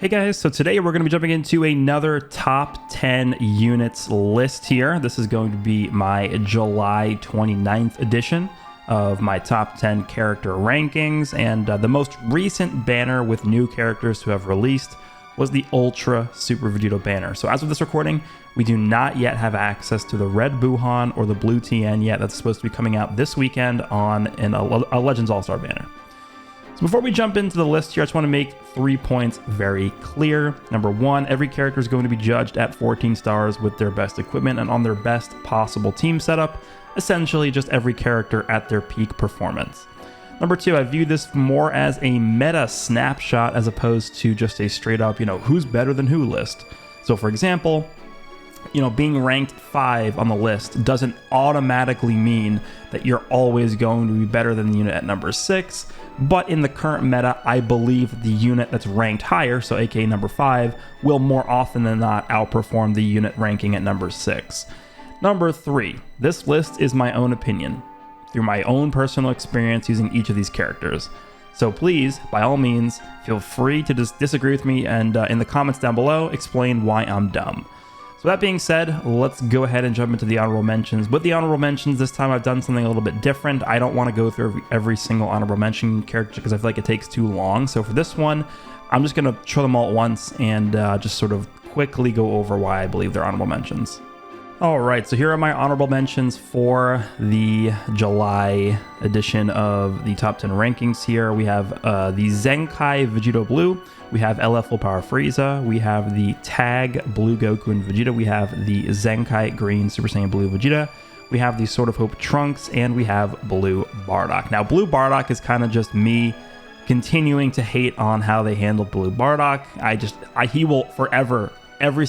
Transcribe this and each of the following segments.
Hey guys, so today we're going to be jumping into another top 10 units list here. This is going to be my July 29th edition of my top 10 character rankings, and the most recent banner with new characters to have released was the Ultra Super Vegito banner. So as of this recording, we do not yet have access to the Red Buuhan or the Blue TN yet. That's supposed to be coming out this weekend on a Legends All-Star banner. So before we jump into the list here, I just want to make 3 points very clear. Number one, every character is going to be judged at 14 stars with their best equipment and on their best possible team setup. Essentially, just every character at their peak performance. Number two, I view this more as a meta snapshot as opposed to just a straight up, who's better than who list. So for example, being ranked 5 on the list doesn't automatically mean that you're always going to be better than the unit at number 6. But in the current meta, I believe the unit that's ranked higher, so aka number 5, will more often than not outperform the unit ranking at number 6. Number 3, this list is my own opinion, through my own personal experience using each of these characters. So please, by all means, feel free to disagree with me and in the comments down below, explain why I'm dumb. So that being said, let's go ahead and jump into the honorable mentions. With the honorable mentions, this time I've done something a little bit different. I don't want to go through every single honorable mention character because I feel like it takes too long. So for this one, I'm just going to show them all at once and just sort of quickly go over why I believe they're honorable mentions. All right, so here are my honorable mentions for the July edition of the top 10 rankings here. We have the Zenkai Vegito Blue. We have LF Full Power Frieza. We have the Tag Blue Goku and Vegeta. We have the Zenkai Green Super Saiyan Blue Vegeta. We have the Sword of Hope Trunks, and we have Blue Bardock. Now, Blue Bardock is kind of just me continuing to hate on how they handled Blue Bardock. He will forever,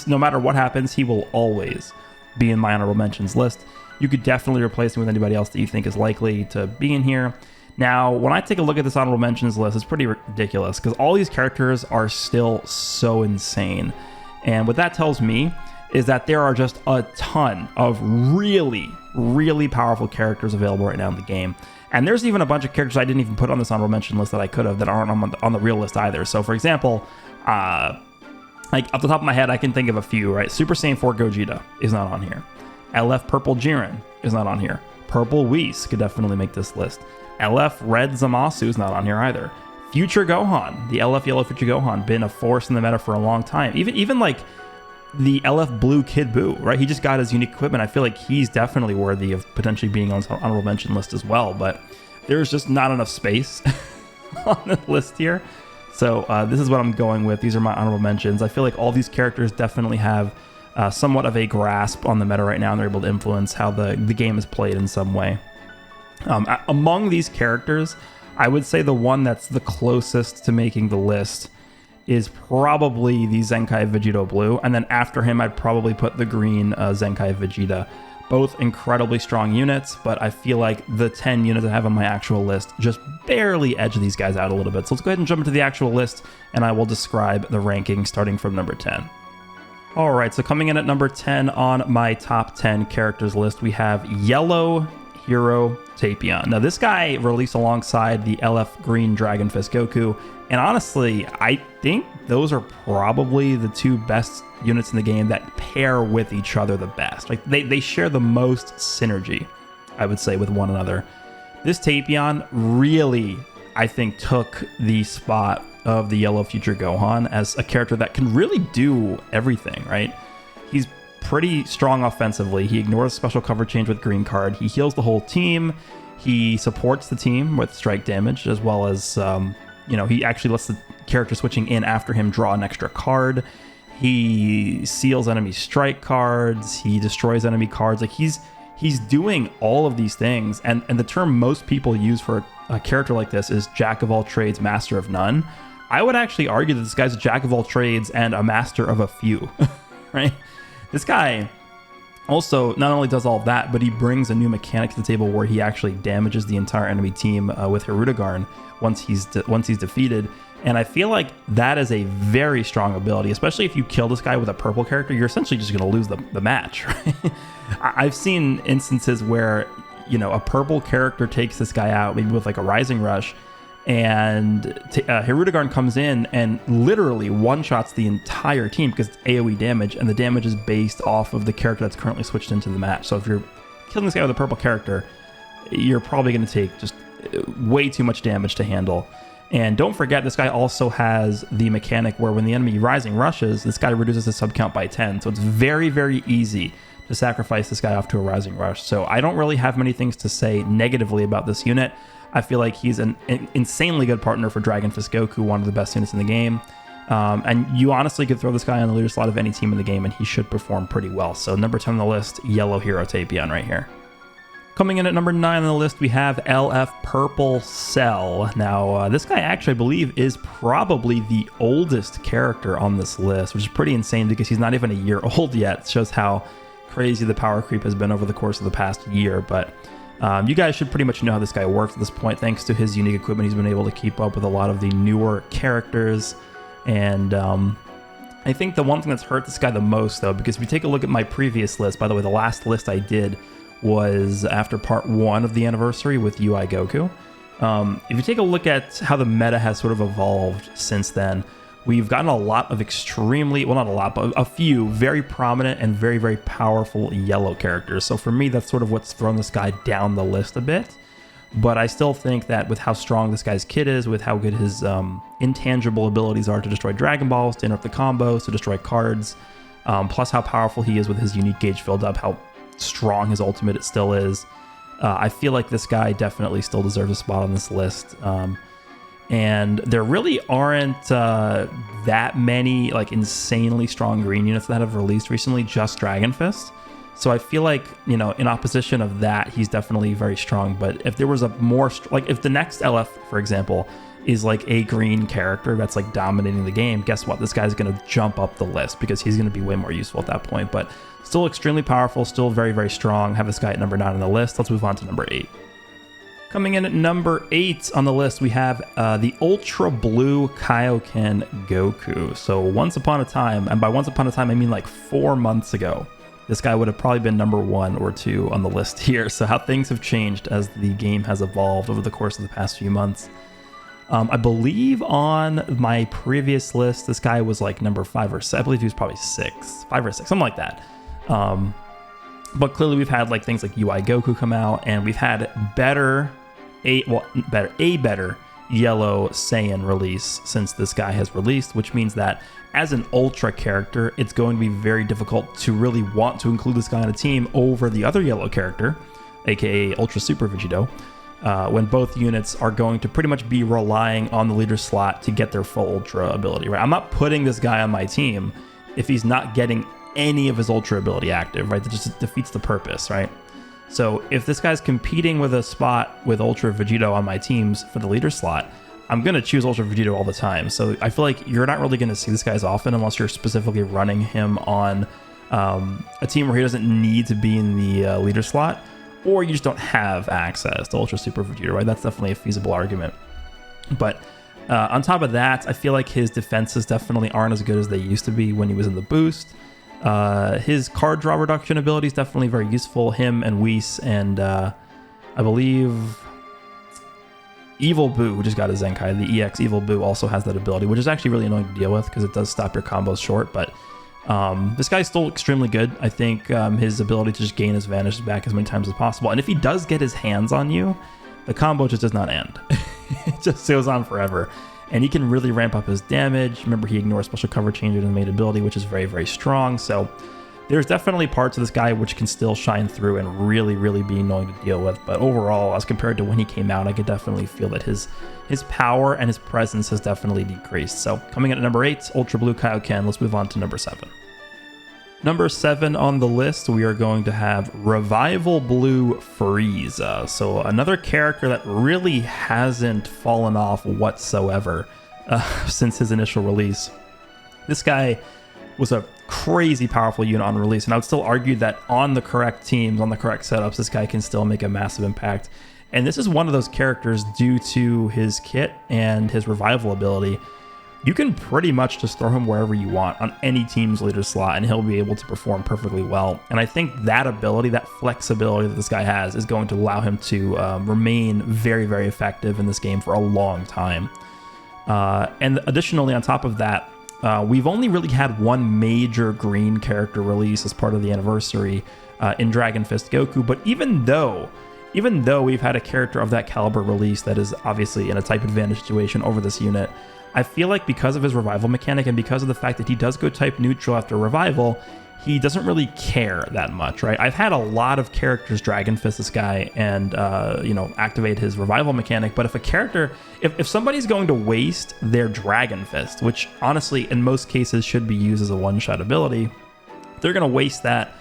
no matter what happens, he will always be in my honorable mentions list. You could definitely replace him with anybody else that you think is likely to be in here. Now, when I take a look at this honorable mentions list, it's pretty ridiculous because all these characters are still so insane. And what that tells me is that there are just a ton of really, really powerful characters available right now in the game. And there's even a bunch of characters I didn't even put on this honorable mention list that I could have that aren't on the real list either. So for example, like off the top of my head, I can think of a few, right? Super Saiyan 4 Gogeta is not on here. LF Purple Jiren is not on here. Purple Whis could definitely make this list. LF Red Zamasu is not on here either. Future Gohan, the LF Yellow Future Gohan, been a force in the meta for a long time. Even like the LF Blue Kid Buu, right? He just got his unique equipment. I feel like he's definitely worthy of potentially being on this honorable mention list as well, but there's just not enough space on the list here. So this is what I'm going with. These are my honorable mentions. I feel like all these characters definitely have somewhat of a grasp on the meta right now, and they're able to influence how the game is played in some way. Among these characters, I would say the one that's the closest to making the list is probably the Zenkai Vegito Blue, and then after him, I'd probably put the green Zenkai Vegeta. Both incredibly strong units, but I feel like the 10 units I have on my actual list just barely edge these guys out a little bit. So let's go ahead and jump into the actual list, and I will describe the ranking starting from number 10. All right, so coming in at number 10 on my top 10 characters list, we have Yellow Hero Tapion. Now, this guy released alongside the LF Green Dragon Fist Goku, and honestly, I think those are probably the two best units in the game that pair with each other the best. Like they share the most synergy, I would say, with one another. This Tapion really, I think, took the spot of the Yellow Future Gohan as a character that can really do everything, right? He's pretty strong offensively. He ignores special cover change with green card. He heals the whole team. He supports the team with strike damage, as well as, he actually lets the character switching in after him draw an extra card. He seals enemy strike cards. He destroys enemy cards. Like he's doing all of these things. And the term most people use for a character like this is Jack of all trades, master of none. I would actually argue that this guy's a Jack of all trades and a master of a few, right? This guy also not only does all of that, but he brings a new mechanic to the table where he actually damages the entire enemy team with Hirudegarn once he's defeated. And I feel like that is a very strong ability, especially if you kill this guy with a purple character. You're essentially just going to lose the match, right? I've seen instances where, a purple character takes this guy out, maybe with like a Rising Rush, And Hirudegarn comes in and literally one-shots the entire team because it's AoE damage, and the damage is based off of the character that's currently switched into the match. So if you're killing this guy with a purple character, you're probably going to take just way too much damage to handle. And don't forget, this guy also has the mechanic where when the enemy Rising rushes, this guy reduces the sub count by 10. So it's very, very easy to sacrifice this guy off to a Rising Rush. So I don't really have many things to say negatively about this unit. I feel like he's an insanely good partner for Dragon Fist Goku, one of the best units in the game. And you honestly could throw this guy on the leader slot of any team in the game, and he should perform pretty well. So number 10 on the list, Yellow Hero Tapion right here. Coming in at number 9 on the list, we have LF Purple Cell. Now, this guy actually, I believe, is probably the oldest character on this list, which is pretty insane because he's not even a year old yet. It shows how crazy the power creep has been over the course of the past year. But you guys should pretty much know how this guy works at this point. Thanks to his unique equipment, he's been able to keep up with a lot of the newer characters. And I think the one thing that's hurt this guy the most, though, because if you take a look at my previous list, by the way, the last list I did was after part 1 of the anniversary with UI Goku. If you take a look at how the meta has sort of evolved since then, we've gotten a lot of extremely, well, not a lot, but a few very prominent and very, very powerful yellow characters. So for me, that's sort of what's thrown this guy down the list a bit. But I still think that with how strong this guy's kit is, with how good his intangible abilities are to destroy Dragon Balls, to interrupt the combos, to destroy cards, plus how powerful he is with his unique gauge filled up, how strong his ultimate it still is, I feel like this guy definitely still deserves a spot on this list. And there really aren't that many like insanely strong green units that have released recently, just Dragon Fist. So I feel like, you know, in opposition of that, he's definitely very strong. But if there was a more, like if the next LF, for example, is like a green character that's like dominating the game, guess what? This guy's going to jump up the list because he's going to be way more useful at that point. But still extremely powerful, still very, very strong. Have this guy at number 9 on the list. Let's move on to number 8. Coming in at number 8 on the list, we have the Ultra Blue Kaioken Goku. So once upon a time, and by once upon a time, I mean like 4 months ago, this guy would have probably been number 1 or 2 on the list here. So how things have changed as the game has evolved over the course of the past few months. I believe on my previous list, this guy was like number 5 or 6. I believe he was probably 5 or 6, something like that. But clearly we've had like things like UI Goku come out, and we've had a better Yellow Saiyan release since this guy has released, which means that as an Ultra character, it's going to be very difficult to really want to include this guy on a team over the other yellow character, aka Ultra Super Vegito, when both units are going to pretty much be relying on the leader slot to get their full Ultra ability, right? I'm not putting this guy on my team if he's not getting any of his Ultra ability active, right? That just defeats the purpose, right? So if this guy's competing with a spot with Ultra Vegito on my teams for the leader slot, I'm going to choose Ultra Vegito all the time. So I feel like you're not really going to see this guy as often unless you're specifically running him on a team where he doesn't need to be in the leader slot, or you just don't have access to Ultra Super Vegito, right? That's definitely a feasible argument. But on top of that, I feel like his defenses definitely aren't as good as they used to be when he was in the boost. His card draw reduction ability is definitely very useful. Him and Whis and I believe Evil Boo, who just got a Zenkai, the EX Evil Boo also has that ability, which is actually really annoying to deal with because it does stop your combos short. But this guy's still extremely good. I think his ability to just gain his Vanish back as many times as possible. And if he does get his hands on you, the combo just does not end. It just goes on forever. And he can really ramp up his damage. Remember, he ignores special cover change in the main ability, which is very, very strong. So there's definitely parts of this guy which can still shine through and really, really be annoying to deal with. But overall, as compared to when he came out, I could definitely feel that his power and his presence has definitely decreased. So coming in at number 8, Ultra Blue Kaioken. Let's move on to number 7. Number 7 on the list, we are going to have Revival Blue Frieza. So another character that really hasn't fallen off whatsoever since his initial release. This guy was a crazy powerful unit on release, and I would still argue that on the correct teams, on the correct setups, this guy can still make a massive impact. And this is one of those characters, due to his kit and his revival ability, you can pretty much just throw him wherever you want on any team's leader slot, and he'll be able to perform perfectly well. And I think that ability, that flexibility that this guy has, is going to allow him to remain very, very effective in this game for a long time. And additionally, on top of that, we've only really had one major green character release as part of the anniversary in Dragon Fist Goku. But even though we've had a character of that caliber release that is obviously in a type advantage situation over this unit, I feel like because of his revival mechanic and because of the fact that he does go type neutral after revival, he doesn't really care that much, right? I've had a lot of characters Dragon Fist this guy and, activate his revival mechanic. But if a character, if somebody's going to waste their Dragon Fist, which honestly in most cases should be used as a one-shot ability, they're going to waste that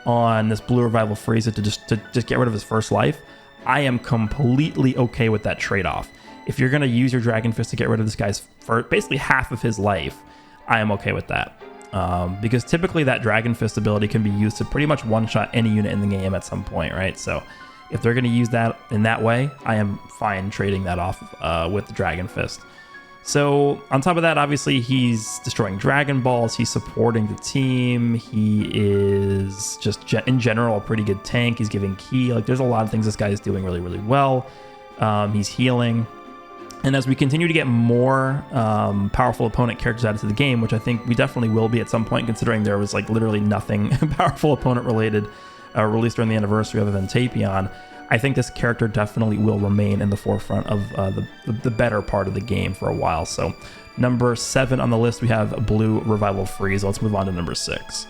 on this blue revival Frieza to just get rid of his first life. I am completely okay with that trade-off. If you're going to use your Dragon Fist to get rid of this guy's for basically half of his life, I am okay with that. Because typically that Dragon Fist ability can be used to pretty much one-shot any unit in the game at some point, right? So if they're going to use that in that way, I am fine trading that off with the Dragon Fist. So on top of that, obviously he's destroying Dragon Balls, he's supporting the team, he is just in general a pretty good tank, he's giving ki, like there's a lot of things this guy is doing really, really well. He's healing. And as we continue to get more powerful opponent characters added to the game, which I think we definitely will be at some point, considering there was like literally nothing powerful opponent related released during the anniversary other than Tapion, I think this character definitely will remain in the forefront of the better part of the game for a while. So number 7 on the list, we have Blue Revival Frieza. Let's move on to number 6.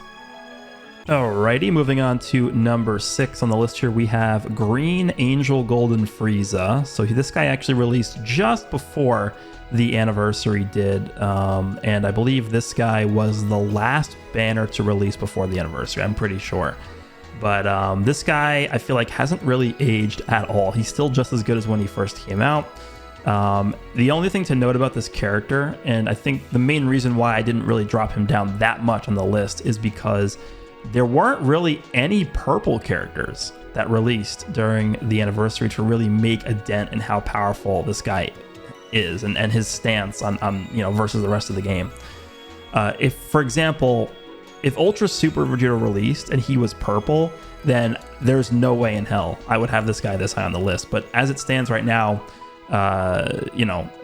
Alrighty, moving on to number 6 on the list here, we have Green Angel Golden Frieza. So this guy actually released just before the anniversary did, and I believe this guy was the last banner to release before the anniversary, I'm pretty sure. But this guy, I feel like, hasn't really aged at all. He's still just as good as when he first came out. The only thing to note about this character, and I think the main reason why I didn't really drop him down that much on the list, is because there weren't really any purple characters that released during the anniversary to really make a dent in how powerful this guy is and his stance on versus the rest of the game. If, for example, if Ultra Super Vegeta released and he was purple, then there's no way in hell I would have this guy this high on the list. But as it stands right now,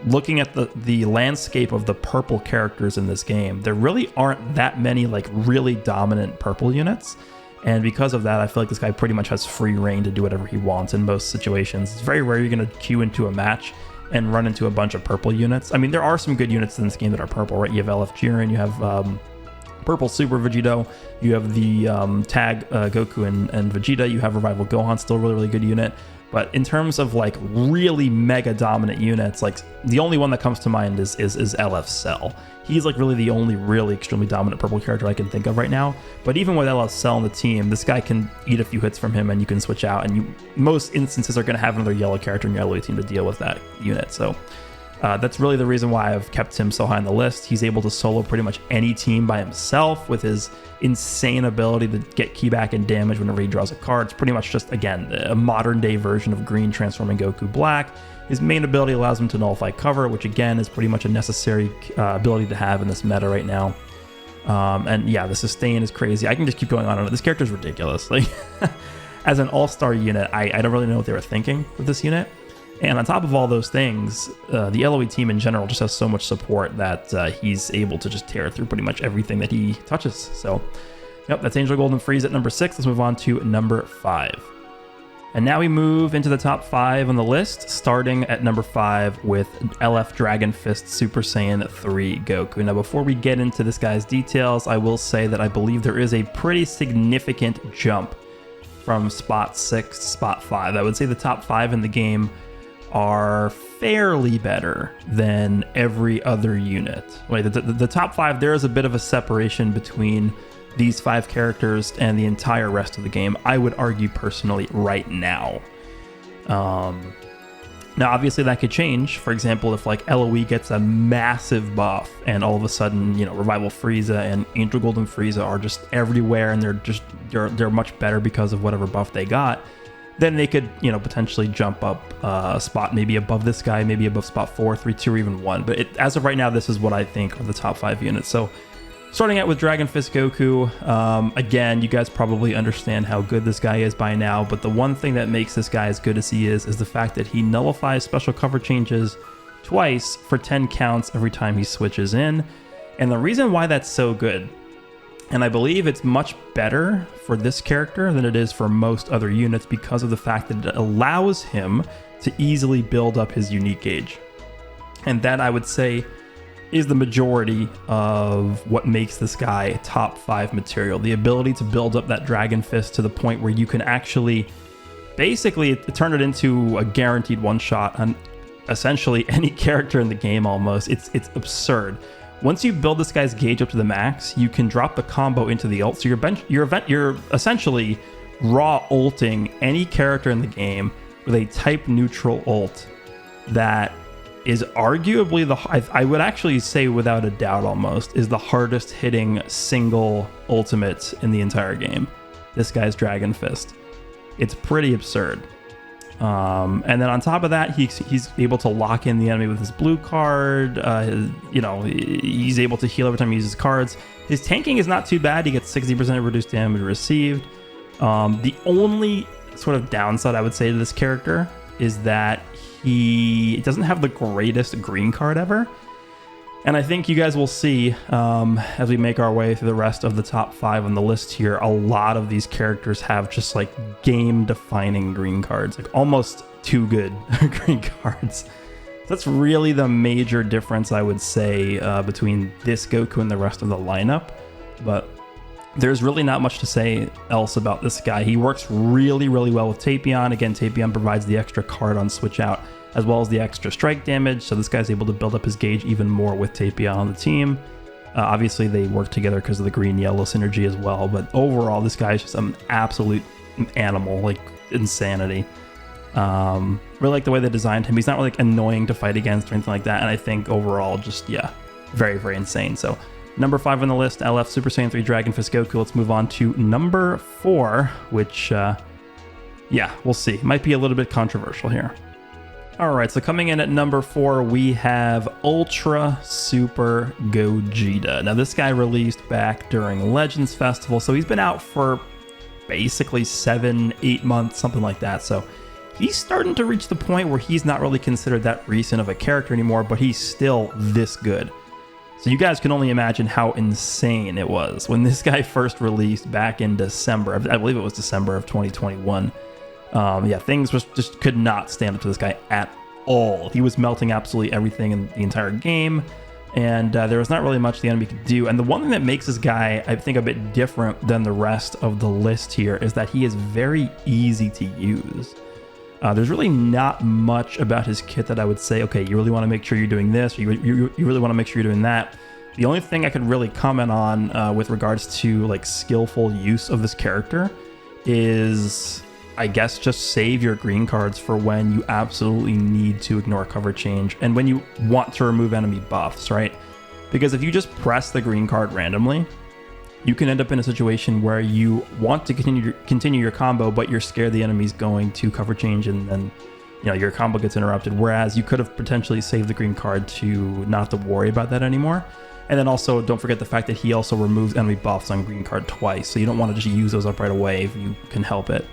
looking at the landscape of the purple characters in this game, there really aren't that many like really dominant purple units. And because of that, I feel like this guy pretty much has free reign to do whatever he wants in most situations. It's very rare you're going to queue into a match and run into a bunch of purple units. I mean, there are some good units in this game that are purple, right? You have LF Jiren, you have Purple Super Vegito, you have the Tag Goku and Vegeta, you have Revival Gohan, still really, really good unit. But in terms of like really mega dominant units, like the only one that comes to mind is LF Cell. He's like really the only really extremely dominant purple character I can think of right now. But even with LF Cell on the team, this guy can eat a few hits from him and you can switch out, and most instances are going to have another yellow character in your LOE team to deal with that unit. So that's really the reason why I've kept him so high on the list. He's able to solo pretty much any team by himself with his insane ability to get ki back and damage whenever he draws a card. It's pretty much just, again, a modern day version of Green transforming Goku Black. His main ability allows him to nullify cover, which again is pretty much a necessary ability to have in this meta right now. And yeah, the sustain is crazy. I can just keep going on and on. This character is ridiculous. Like, as an all-star unit, I don't really know what they were thinking with this unit. And on top of all those things, the LOE team in general just has so much support that he's able to just tear through pretty much everything that he touches. So, yep, that's Angel Golden Frieza at number 6. Let's move on to number 5. And now we move into the top 5 on the list, starting at number 5 with LF Dragon Fist Super Saiyan 3 Goku. Now, before we get into this guy's details, I will say that I believe there is a pretty significant jump from spot 6 to spot 5. I would say the top 5 in the game are fairly better than every other unit. Wait, the top 5, there is a bit of a separation between these 5 characters and the entire rest of the game, I would argue personally right now. Now, obviously that could change. For example, if like LOE gets a massive buff and all of a sudden, Revival Frieza and Angel Golden Frieza are just everywhere and they're much better because of whatever buff they got, then they could, you know, potentially jump up a spot, maybe above this guy, maybe above spot 4, 3, 2, or even 1. But as of right now, this is what I think are the top 5 units. So starting out with Dragon Fist Goku, again, you guys probably understand how good this guy is by now, but the one thing that makes this guy as good as he is the fact that he nullifies special cover changes twice for 10 counts every time he switches in. And the reason why that's so good, and I believe it's much better for this character than it is for most other units, because of the fact that it allows him to easily build up his unique gauge. And that, I would say, is the majority of what makes this guy top 5 material. The ability to build up that Dragon Fist to the point where you can actually basically turn it into a guaranteed one-shot on essentially any character in the game almost. It's absurd. Once you build this guy's gauge up to the max, you can drop the combo into the ult. So you're essentially raw ulting any character in the game with a type neutral ult that is arguably I would actually say without a doubt almost, is the hardest hitting single ultimate in the entire game. This guy's Dragon Fist. It's pretty absurd. And then on top of that, he's able to lock in the enemy with his blue card. He's able to heal every time he uses cards. His tanking is not too bad. He gets 60% reduced damage received. The only sort of downside I would say to this character is that he doesn't have the greatest green card ever. And I think you guys will see as we make our way through the rest of the top 5 on the list here, a lot of these characters have just like game-defining green cards, like almost too good green cards. So that's really the major difference, I would say, between this Goku and the rest of the lineup. But there's really not much to say else about this guy. He works really, really well with Tapion. Again, Tapion provides the extra card on switch out, as well as the extra strike damage, so this guy's able to build up his gauge even more with Tapion on the team. Obviously, they work together because of the green-yellow synergy as well, but overall, this guy is just an absolute animal, like insanity. Really like the way they designed him. He's not really like annoying to fight against or anything like that, and I think overall, just, yeah, very, very insane. So, number 5 on the list, LF Super Saiyan 3 Dragon Fist Goku. Let's move on to number 4, which, yeah, we'll see. Might be a little bit controversial here. All right, so coming in at number 4, we have Ultra Super Gogeta. Now, this guy released back during Legends Festival, so he's been out for basically 7-8 months, something like that. So he's starting to reach the point where he's not really considered that recent of a character anymore, but he's still this good. So you guys can only imagine how insane it was when this guy first released back in December. I believe it was December of 2021. Things just could not stand up to this guy at all. He was melting absolutely everything in the entire game, and there was not really much the enemy could do. And the one thing that makes this guy, I think, a bit different than the rest of the list here is that he is very easy to use. There's really not much about his kit that I would say, okay, you really want to make sure you're doing this, or you really want to make sure you're doing that. The only thing I could really comment on with regards to like skillful use of this character is, I guess, just save your green cards for when you absolutely need to ignore cover change and when you want to remove enemy buffs, right? Because if you just press the green card randomly, you can end up in a situation where you want to continue your combo, but you're scared the enemy's going to cover change and then, you know, your combo gets interrupted. Whereas you could have potentially saved the green card to not have to worry about that anymore. And then also, don't forget the fact that he also removes enemy buffs on green card twice, so you don't want to just use those up right away if you can help it.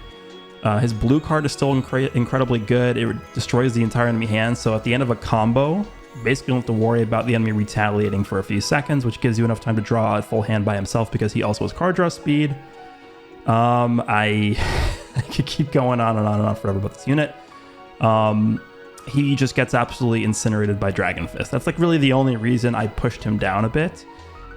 His blue card is still incredibly good. It destroys the entire enemy hand, so at the end of a combo, basically don't have to worry about the enemy retaliating for a few seconds, which gives you enough time to draw a full hand by himself because he also has card draw speed. I could keep going on and on and on forever about this unit. He just gets absolutely incinerated by Dragon Fist. That's like really the only reason I pushed him down a bit.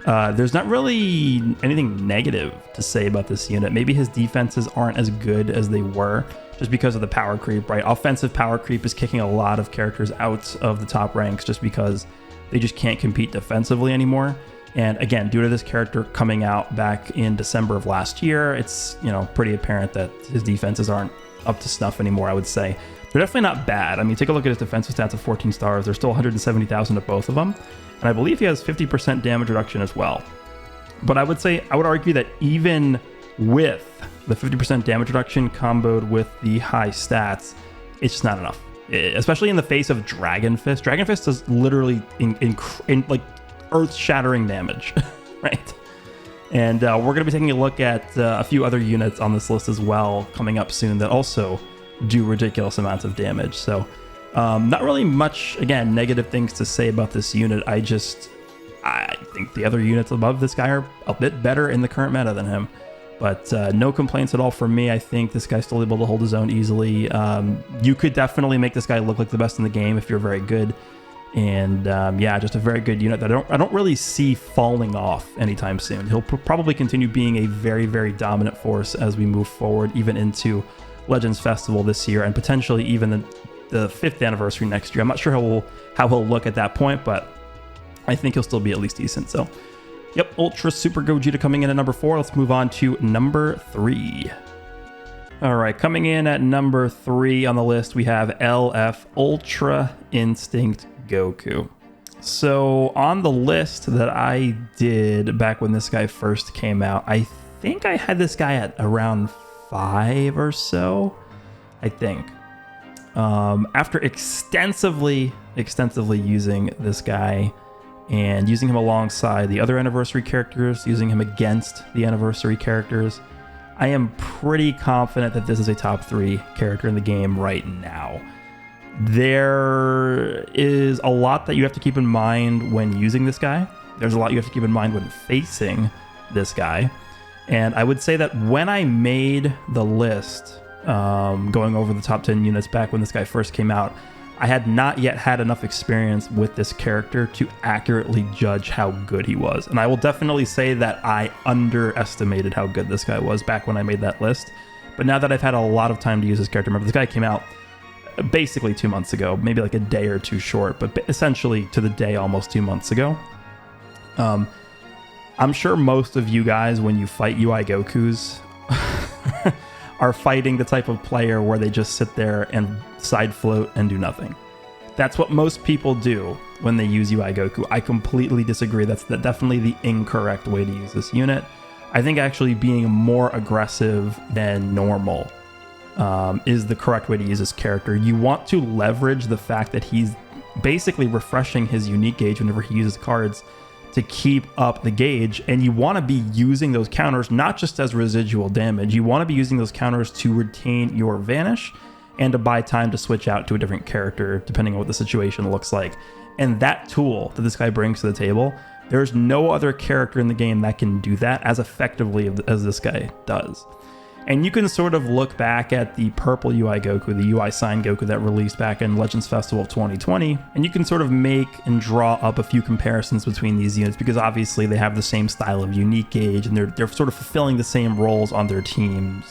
There's not really anything negative to say about this unit. Maybe his defenses aren't as good as they were just because of the power creep, right? Offensive power creep is kicking a lot of characters out of the top ranks just because they just can't compete defensively anymore. And again, due to this character coming out back in December of last year, it's, you know, pretty apparent that his defenses aren't up to snuff anymore, I would say. They're definitely not bad. I mean, take a look at his defensive stats of 14 stars. There's still 170,000 of both of them. And I believe he has 50% damage reduction as well. But I would argue that even with the 50% damage reduction comboed with the high stats, it's just not enough. Especially in the face of Dragon Fist. Dragon Fist does literally like earth-shattering damage, right? And we're going to be taking a look at a few other units on this list as well coming up soon that also do ridiculous amounts of damage. So not really much, again, negative things to say about this unit. I think the other units above this guy are a bit better in the current meta than him. But no complaints at all from me. I think this guy's still able to hold his own easily. You could definitely make this guy look like the best in the game if you're very good. And yeah, just a very good unit that I don't really see falling off anytime soon. He'll probably continue being a very, very dominant force as we move forward, even into Legends Festival this year, and potentially even the 5th anniversary next year. I'm not sure how he'll look at that point, but I think he'll still be at least decent. So yep, Ultra Super Gogeta coming in at number 4. Let's move on to number 3. All right, coming in at number 3 on the list, we have LF Ultra Instinct Goku. So on the list that I did back when this guy first came out, I think I had this guy at around 5 or so, I think. After extensively using this guy, and using him alongside the other anniversary characters, using him against the anniversary characters, I am pretty confident that this is a top 3 character in the game right now. There is a lot that you have to keep in mind when using this guy. There's a lot you have to keep in mind when facing this guy. And I would say that when I made the list, going over the top 10 units back when this guy first came out, I had not yet had enough experience with this character to accurately judge how good he was. And I will definitely say that I underestimated how good this guy was back when I made that list. But now that I've had a lot of time to use this character, remember this guy came out basically 2 months ago, maybe like a day or two short, but essentially to the day almost 2 months ago. I'm sure most of you guys, when you fight UI Gokus, are fighting the type of player where they just sit there and side float and do nothing. That's what most people do when they use UI Goku. I completely disagree. That's definitely the incorrect way to use this unit. I think actually being more aggressive than normal is the correct way to use this character. You want to leverage the fact that he's basically refreshing his unique gauge whenever he uses cards to keep up the gauge, and you want to be using those counters not just as residual damage. You want to be using those counters to retain your vanish and to buy time to switch out to a different character depending on what the situation looks like. And that tool that this guy brings to the table, there's no other character in the game that can do that as effectively as this guy does. And you can sort of look back at the purple UI Goku, the UI Sign Goku that released back in Legends Festival of 2020, and you can sort of make and draw up a few comparisons between these units because obviously they have the same style of unique gauge and they're sort of fulfilling the same roles on their teams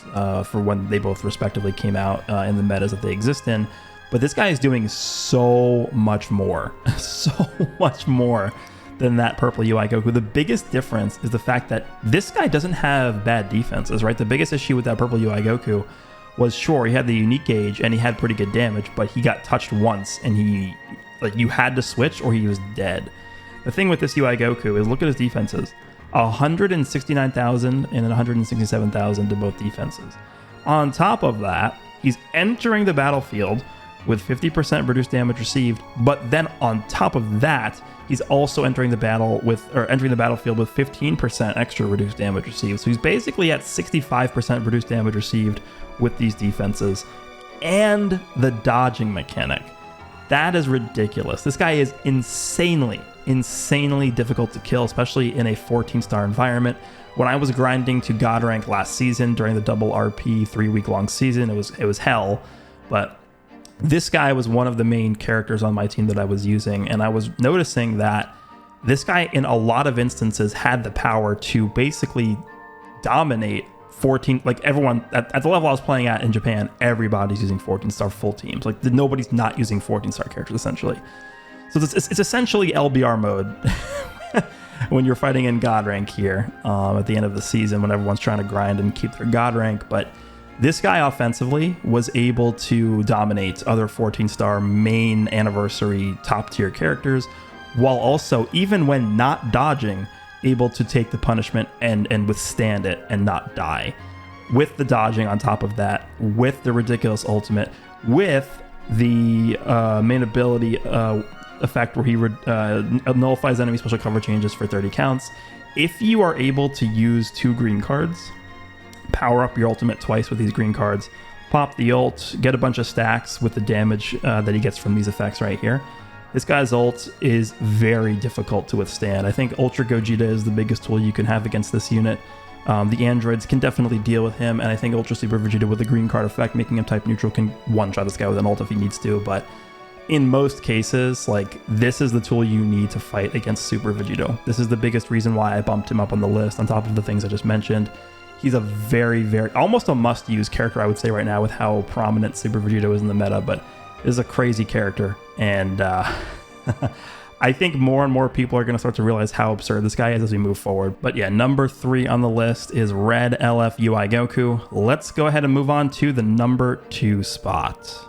for when they both respectively came out in the metas that they exist in. But this guy is doing so much more, so much more than that purple UI Goku. The biggest difference is the fact that this guy doesn't have bad defenses, right? The biggest issue with that purple UI Goku was, sure, he had the unique gauge and he had pretty good damage, but he got touched once and you had to switch or he was dead. The thing with this UI Goku is look at his defenses. 169,000 and 167,000 to both defenses. On top of that, he's entering the battlefield with 50% reduced damage received, but then on top of that, he's also entering the battlefield with 15% extra reduced damage received. So he's basically at 65% reduced damage received with these defenses. And the dodging mechanic. That is ridiculous. This guy is insanely difficult to kill, especially in a 14-star environment. When I was grinding to God rank last season during the double RP 3-week-long season, it was hell. But this guy was one of the main characters on my team that I was using, and I was noticing that this guy in a lot of instances had the power to basically dominate 14, like everyone at the level I was playing at in Japan, everybody's using 14-star full teams. Like nobody's not using 14-star characters essentially. So it's essentially LBR mode when you're fighting in God rank here at the end of the season when everyone's trying to grind and keep their God rank. But this guy offensively was able to dominate other 14-star main anniversary top tier characters, while also, even when not dodging, able to take the punishment and withstand it and not die. with the dodging on top of that, with the ridiculous ultimate, with the main ability effect where he nullifies enemy special cover changes for 30 counts. If you are able to use 2 green cards, power up your ultimate twice with these green cards, pop the ult, get a bunch of stacks with the damage that he gets from these effects right here. This guy's ult is very difficult to withstand. I think Ultra Gogeta is the biggest tool you can have against this unit. The androids can definitely deal with him, and I think Ultra Super Vegeta with the green card effect, making him type neutral, can one-shot this guy with an ult if he needs to, but in most cases, like, this is the tool you need to fight against Super Vegito. This is the biggest reason why I bumped him up on the list, on top of the things I just mentioned. He's a very, very, almost a must-use character, I would say right now, with how prominent Super Vegito is in the meta, but this is a crazy character, and I think more and more people are going to start to realize how absurd this guy is as we move forward. But yeah, number 3 on the list is Red LF UI Goku. Let's go ahead and move on to the number 2 spot.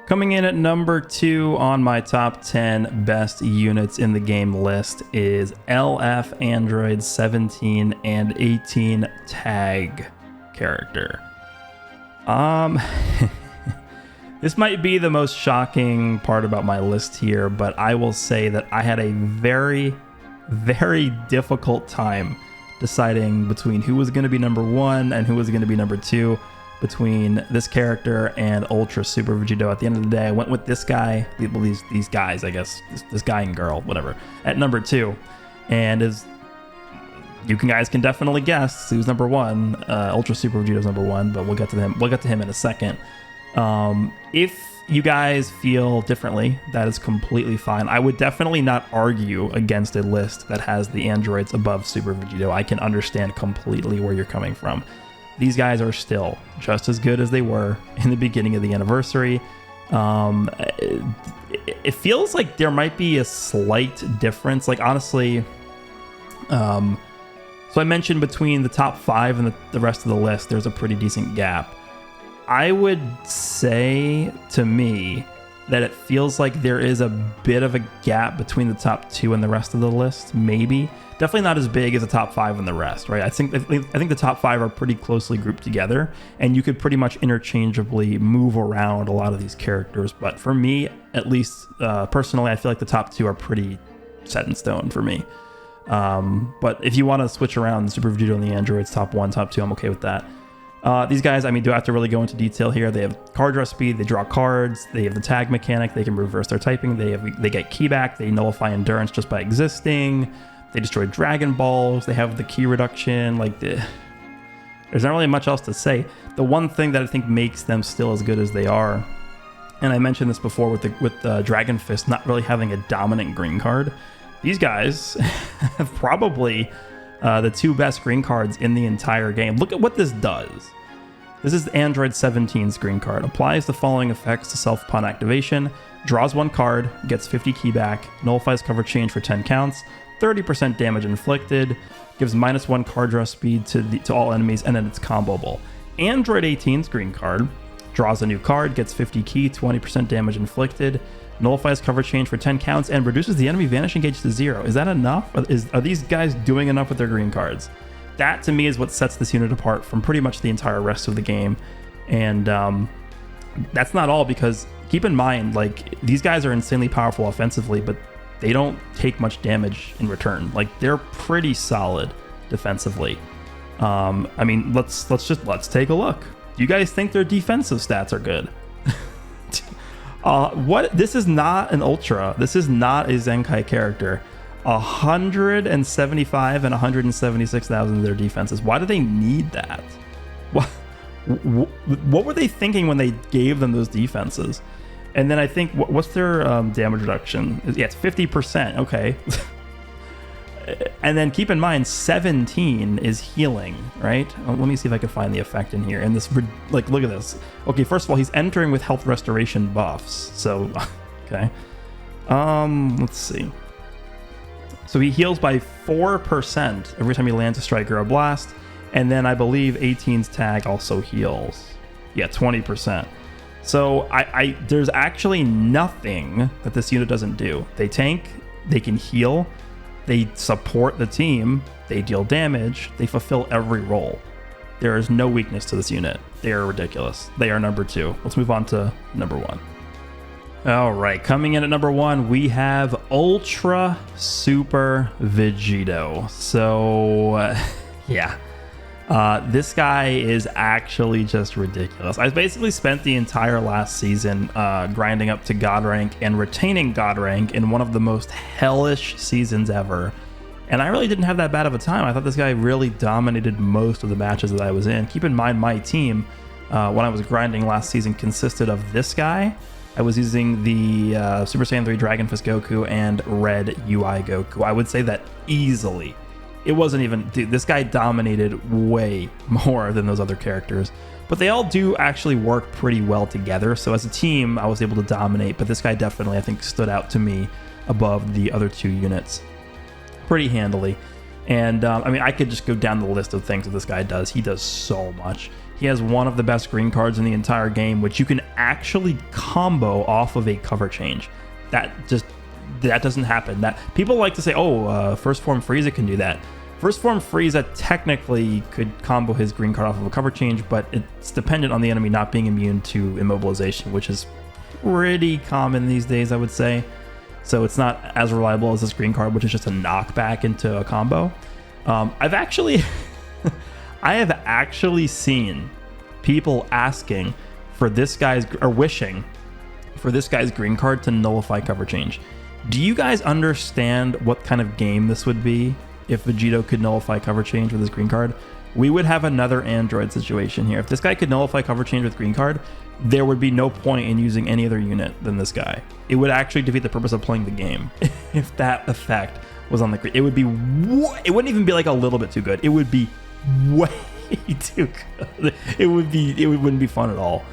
Coming in at number 2 on my top 10 best units in the game list is LF Android 17 and 18 tag character. This might be the most shocking part about my list here, but I will say that I had a very, very difficult time deciding between who was going to be number 1 and who was going to be number 2 between this character and Ultra Super Vegito. At the end of the day, I went with this guy, well, these guys, I guess, this guy and girl, whatever, at number 2. And as you guys can definitely guess who's number 1, Ultra Super Vegito's number 1, but we'll get to him in a second. If you guys feel differently, that is completely fine. I would definitely not argue against a list that has the androids above Super Vegito. I can understand completely where you're coming from. These guys are still just as good as they were in the beginning of the anniversary. It feels like there might be a slight difference. Like, honestly, so I mentioned between the top 5 and the rest of the list, there's a pretty decent gap. I would say, to me, that it feels like there is a bit of a gap between the top 2 and the rest of the list, maybe. Definitely not as big as the top 5 and the rest, right? I think the top 5 are pretty closely grouped together, and you could pretty much interchangeably move around a lot of these characters. But for me, at least personally, I feel like the top 2 are pretty set in stone for me. But if you want to switch around Super Vegito and the androids, top 1, top 2, I'm okay with that. These guys, I mean, do I have to really go into detail here? They have card draw speed, they draw cards, they have the tag mechanic, they can reverse their typing, they get key back, they nullify endurance just by existing, they destroy Dragon Balls, they have the key reduction, like, there's not really much else to say. The one thing that I think makes them still as good as they are, and I mentioned this before with Dragon Fist not really having a dominant green card, these guys have probably the 2 best green cards in the entire game. Look at what this does. This is Android 17's green card. Applies the following effects to self upon activation. Draws 1 card, gets 50 key back, nullifies cover change for 10 counts, 30% damage inflicted, gives -1 card draw speed to all enemies, and then it's comboable. Android 18's green card draws a new card, gets 50 key, 20% damage inflicted, nullifies cover change for 10 counts, and reduces the enemy vanishing gauge to 0. Is that enough? Are these guys doing enough with their green cards? That, to me, is what sets this unit apart from pretty much the entire rest of the game. And that's not all, because keep in mind, like, these guys are insanely powerful offensively, but they don't take much damage in return. Like, they're pretty solid defensively. I mean, let's take a look. Do you guys think their defensive stats are good? What? This is not an Ultra. This is not a Zenkai character. 175 and 176,000 of their defenses. Why do they need that? What were they thinking when they gave them those defenses? And then I think, what's their damage reduction? Yeah, it's 50%. Okay. And then keep in mind, 17 is healing, right? Let me see if I can find the effect in here. And this, like, look at this. Okay, first of all, he's entering with health restoration buffs. So, okay. Let's see. So he heals by 4% every time he lands a strike or a blast. And then I believe 18's tag also heals. Yeah, 20%. So there's actually nothing that this unit doesn't do. They tank, they can heal, they support the team, they deal damage, they fulfill every role. There is no weakness to this unit. They are ridiculous. They are number 2. Let's move on to number 1. All right, coming in at number 1, we have Ultra Super Vegito. So, yeah. This guy is actually just ridiculous. I basically spent the entire last season grinding up to God rank and retaining God rank in one of the most hellish seasons ever. And I really didn't have that bad of a time. I thought this guy really dominated most of the matches that I was in. Keep in mind, my team, when I was grinding last season, consisted of this guy. I was using the Super Saiyan 3 Dragon Fist Goku and Red UI Goku. I would say that easily. It wasn't even... Dude, this guy dominated way more than those other characters. But they all do actually work pretty well together. So as a team, I was able to dominate. But this guy definitely, I think, stood out to me above the other 2 units pretty handily. And I mean, I could just go down the list of things that this guy does. He does so much. He has one of the best green cards in the entire game, which you can actually combo off of a cover change. That doesn't happen. That people like to say, oh, First Form Frieza can do that. First Form Frieza technically could combo his green card off of a cover change, but it's dependent on the enemy not being immune to immobilization, which is pretty common these days, I would say. So it's not as reliable as this green card, which is just a knockback into a combo. I have actually seen people asking for this guy's, or wishing for this guy's green card to nullify cover change. Do you guys understand what kind of game this would be if Vegito could nullify cover change with his green card? We would have another Android situation here. If this guy could nullify cover change with green card, there would be no point in using any other unit than this guy. It would actually defeat the purpose of playing the game if that effect was on the green. It would be, it wouldn't even be like a little bit too good. It would be way too good. It wouldn't be fun at all.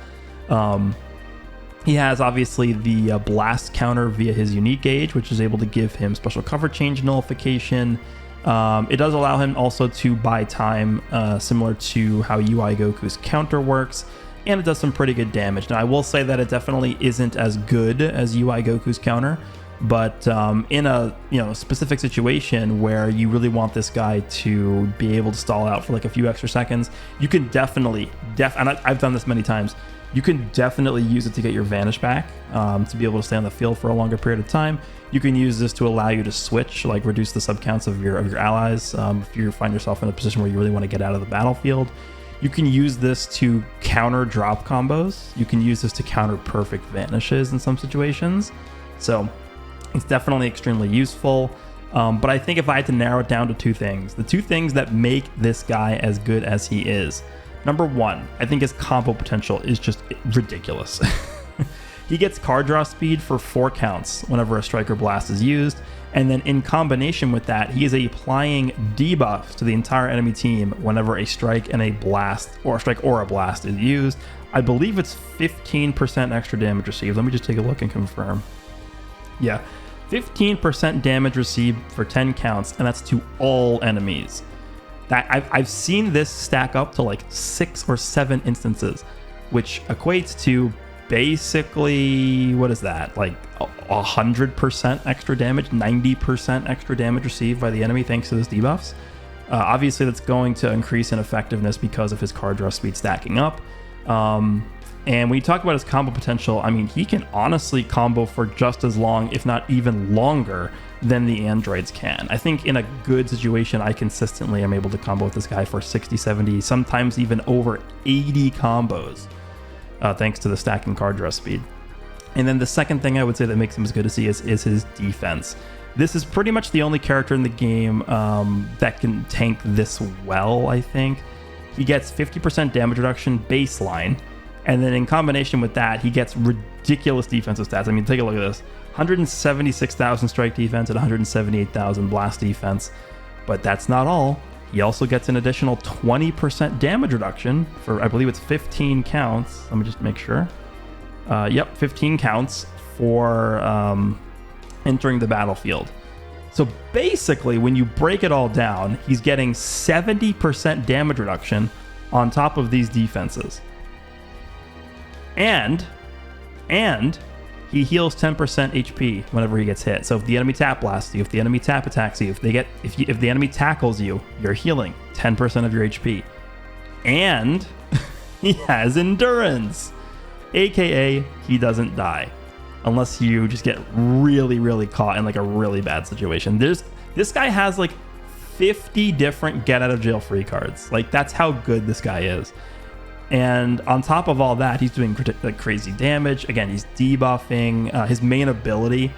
He has obviously the blast counter via his unique gauge, which is able to give him special cover change nullification. It does allow him also to buy time, similar to how UI Goku's counter works, and it does some pretty good damage. Now, I will say that it definitely isn't as good as UI Goku's counter, but in a specific situation where you really want this guy to be able to stall out for like a few extra seconds, you can definitely, and I've done this many times, you can definitely use it to get your Vanish back, to be able to stay on the field for a longer period of time. You can use this to allow you to switch, like reduce the sub counts of your allies if you find yourself in a position where you really want to get out of the battlefield. You can use this to counter drop combos. You can use this to counter perfect vanishes in some situations. So it's definitely extremely useful. But I think if I had to narrow it down to 2 things, the 2 things that make this guy as good as he is. Number 1, I think his combo potential is just ridiculous. He gets card draw speed for 4 counts whenever a Striker Blast is used, and then in combination with that, he is applying debuffs to the entire enemy team whenever a strike and a blast, or a strike or a blast is used. I believe it's 15% extra damage received. Let me just take a look and confirm. Yeah, 15% damage received for 10 counts, and that's to all enemies. That I've seen this stack up to like 6 or 7 instances, which equates to basically, what is that, like 100% extra damage, 90% extra damage received by the enemy thanks to those debuffs. Obviously that's going to increase in effectiveness because of his card draw speed stacking up. And when you talk about his combo potential, I mean, he can honestly combo for just as long, if not even longer, than the androids can. I think in a good situation, I consistently am able to combo with this guy for 60, 70, sometimes even over 80 combos, thanks to the stacking card draw speed. And then the second thing I would say that makes him as good as he is his defense. This is pretty much the only character in the game that can tank this well, I think. He gets 50% damage reduction baseline, and then in combination with that, he gets ridiculous defensive stats. I mean, take a look at this. 176,000 strike defense and 178,000 blast defense. But that's not all. He also gets an additional 20% damage reduction for, I believe it's 15 counts. Let me just make sure. Yep, 15 counts for entering the battlefield. So basically, when you break it all down, he's getting 70% damage reduction on top of these defenses. And he heals 10% HP whenever he gets hit. So if the enemy tap blasts you, if the enemy tap attacks you, if the enemy tackles you, you're healing 10% of your HP. And he has endurance, aka he doesn't die unless you just get really, really caught in like a really bad situation. This guy has like 50 different get out of jail free cards. Like, that's how good this guy is. And on top of all that, he's doing like crazy damage. Again, he's debuffing. His main ability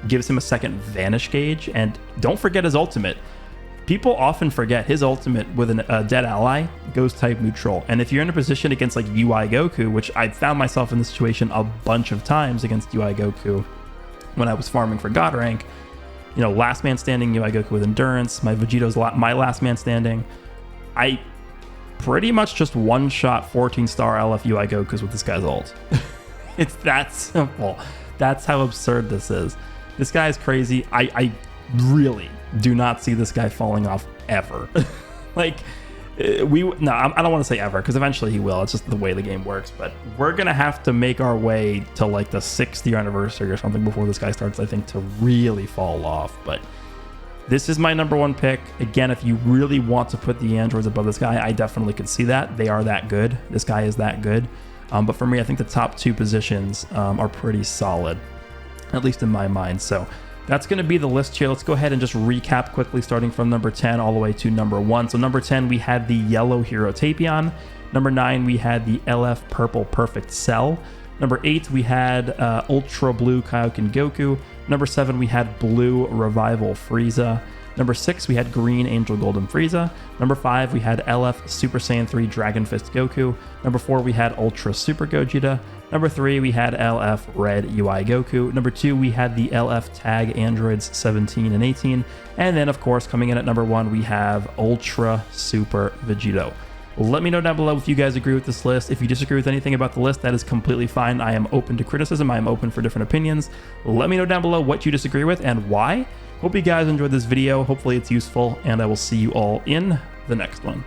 gives him a second vanish gauge. And don't forget his ultimate. People often forget his ultimate with a dead ally goes type neutral. And if you're in a position against like UI Goku, which I found myself in this situation a bunch of times against UI Goku when I was farming for God rank, you know, last man standing UI Goku with endurance, my Vegito's my last man standing, I pretty much just one-shot 14-star LF UI Gokus with this guy's ult. It's that simple. That's how absurd this is. This guy is crazy. I really do not see this guy falling off ever. Like, I don't want to say ever, because eventually he will. It's just the way the game works. But we're going to have to make our way to like the 6th year anniversary or something before this guy starts, I think, to really fall off. But this is my number one pick. Again, if you really want to put the androids above this guy, I definitely could see that. They are that good. This guy is that good. But for me, I think the top 2 positions are pretty solid, at least in my mind. So that's going to be the list here. Let's go ahead and just recap quickly, starting from number 10 all the way to number 1. So number 10, we had the yellow hero Tapion. Number 9, we had the LF purple perfect Cell. Number 8, we had ultra blue Kaioken Goku. Number 7, we had blue revival Frieza. Number 6, we had green Angel Golden Frieza. Number 5, we had LF Super Saiyan 3 Dragon Fist Goku. Number 4, we had Ultra Super Gogeta. Number 3, we had LF Red UI Goku. Number 2, we had the LF Tag Androids 17 and 18. And then, of course, coming in at number 1, we have Ultra Super Vegito. Let me know down below if you guys agree with this list. If you disagree with anything about the list, that is completely fine. I am open to criticism. I am open for different opinions. Let me know down below what you disagree with and why. Hope you guys enjoyed this video. Hopefully it's useful, and I will see you all in the next one.